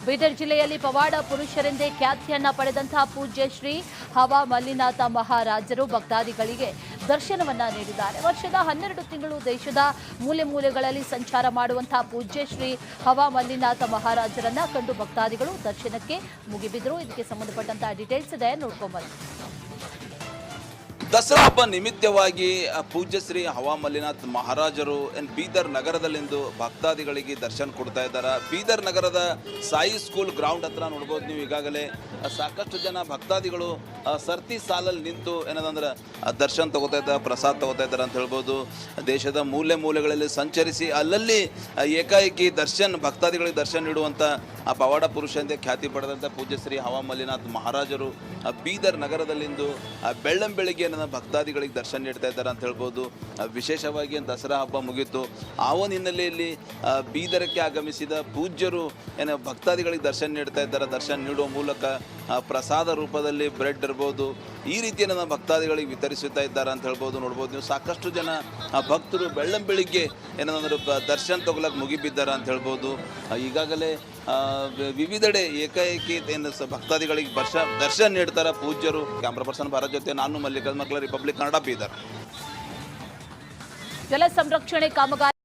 ಬೀದರ್ ಜಿಲ್ಲೆಯಲ್ಲಿ ಪವಾಡ ಪುರುಷರೆಂದೇ ಖ್ಯಾತಿಯನ್ನ ಪಡೆದಂತಹ ಪೂಜ್ಯ ಶ್ರೀ ಹವಾ ಮಲ್ಲಿನಾಥ ಮಹಾರಾಜರು ಭಕ್ತಾದಿಗಳಿಗೆ ದರ್ಶನವನ್ನ ನೀಡಿದ್ದಾರೆ. ವರ್ಷದ 12 ತಿಂಗಳು ದೇಶದ ಮೂಲೆ ಮೂಲೆಗಳಲ್ಲಿ ಸಂಚಾರ ಮಾಡುವಂತಹ ಪೂಜ್ಯ ಶ್ರೀ ಹವಾ ಮಲ್ಲಿನಾಥ ಮಹಾರಾಜರನ್ನ ಕಂಡು ಭಕ್ತಾದಿಗಳು ದರ್ಶನಕ್ಕೆ ಮುಗಿಬಿದ್ರು. ಇದಕ್ಕೆ ಸಂಬಂಧಪಟ್ಟಂತಹ ಡೀಟೇಲ್ಸ್ ಇದೆ, ನೋಡ್ಕೊಂಡ್ಬನ್ನಿ. ದಸರಾ ಹಬ್ಬ ನಿಮಿತ್ತವಾಗಿ ಪೂಜ್ಯ ಶ್ರೀ ಹವಾ ಮಲ್ಲಿನಾಥ್ ಮಹಾರಾಜರು ಬೀದರ್ ನಗರದಲ್ಲಿಂದು ಭಕ್ತಾದಿಗಳಿಗೆ ದರ್ಶನ ಕೊಡ್ತಾ ಇದ್ದಾರೆ. ಬೀದರ್ ನಗರದ ಸಾಯಿ ಸ್ಕೂಲ್ ಗ್ರೌಂಡ್ ಹತ್ರ ನೋಡ್ಬೋದು ನೀವು. ಈಗಾಗಲೇ ಸಾಕಷ್ಟು ಜನ ಭಕ್ತಾದಿಗಳು ಸರ್ತಿ ಸಾಲಲ್ಲಿ ನಿಂತು ಏನದಂದ್ರೆ ದರ್ಶನ ತಗೋತಾ ಇದ್ದಾರೆ, ಪ್ರಸಾದ ತಗೋತಾ ಇದ್ದಾರೆ ಅಂತ ಹೇಳ್ಬೋದು. ದೇಶದ ಮೂಲೆ ಮೂಲೆಗಳಲ್ಲಿ ಸಂಚರಿಸಿ ಅಲ್ಲಲ್ಲಿ ಏಕಾಏಕಿ ಭಕ್ತಾದಿಗಳಿಗೆ ದರ್ಶನ ನೀಡುವಂಥ ಆ ಪವಾಡ ಪುರುಷ ಎಂದೇ ಖ್ಯಾತಿ ಪಡೆದಂಥ ಪೂಜ್ಯ ಶ್ರೀ ಹವಾ ಮಲ್ಲಿನಾಥ್ ಮಹಾರಾಜರು ಬೀದರ್ ನಗರದಲ್ಲಿಂದು ಬೆಳ್ಳಂಬೆಳಿಗ್ಗೆ ಭಕ್ತಾದಿಗಳಿಗೆ ದರ್ಶನ ನೀಡ್ತಾ ಇದ್ದಾರೆ ಅಂತ ಹೇಳ್ಬೋದು. ವಿಶೇಷವಾಗಿ ದಸರಾ ಹಬ್ಬ ಮುಗಿತು, ಆ ಒಂದು ಹಿನ್ನೆಲೆಯಲ್ಲಿ ಬೀದರಕ್ಕೆ ಆಗಮಿಸಿದ ಪೂಜ್ಯರು ಭಕ್ತಾದಿಗಳಿಗೆ ದರ್ಶನ ನೀಡ್ತಾ ಇದ್ದಾರೆ. ದರ್ಶನ ನೀಡುವ ಮೂಲಕ ಪ್ರಸಾದ ರೂಪದಲ್ಲಿ ಬ್ರೆಡ್ ಇರ್ಬೋದು, ಈ ರೀತಿಯನ್ನು ಭಕ್ತಾದಿಗಳಿಗೆ ವಿತರಿಸುತ್ತಾ ಇದ್ದಾರೆ ಅಂತ ಹೇಳ್ಬೋದು. ನೋಡ್ಬೋದು ನೀವು, ಸಾಕಷ್ಟು ಜನ ಭಕ್ತರು ಬೆಳ್ಳಂಬೆಳಿಗ್ಗೆ ಏನಂದ್ರೆ ದರ್ಶನ ತಗೊಳಕ್ಕೆ ಮುಗಿಬಿದ್ದಾರೆ ಅಂತ ಹೇಳ್ಬೋದು. ಈಗಾಗಲೇ ವಿವಿಧೆಡೆ ಏಕಾಏಕಿ ಭಕ್ತಾದಿಗಳಿಗೆ ದರ್ಶನ ನೀಡ್ತಾರೆ ಪೂಜ್ಯರು. ಕ್ಯಾಮ್ರಾ ಪರ್ಸನ್ ಭಾರತ್ ಜೊತೆ ನಾನು ಮಲ್ಲಿಕಾರ್ಜುನ ಮಕ್ಕಳ, ರಿಪಬ್ಲಿಕ್ ಕನ್ನಡ, ಬೀದರ್. ಜಲ ಸಂರಕ್ಷಣೆ ಕಾಮಗಾರಿ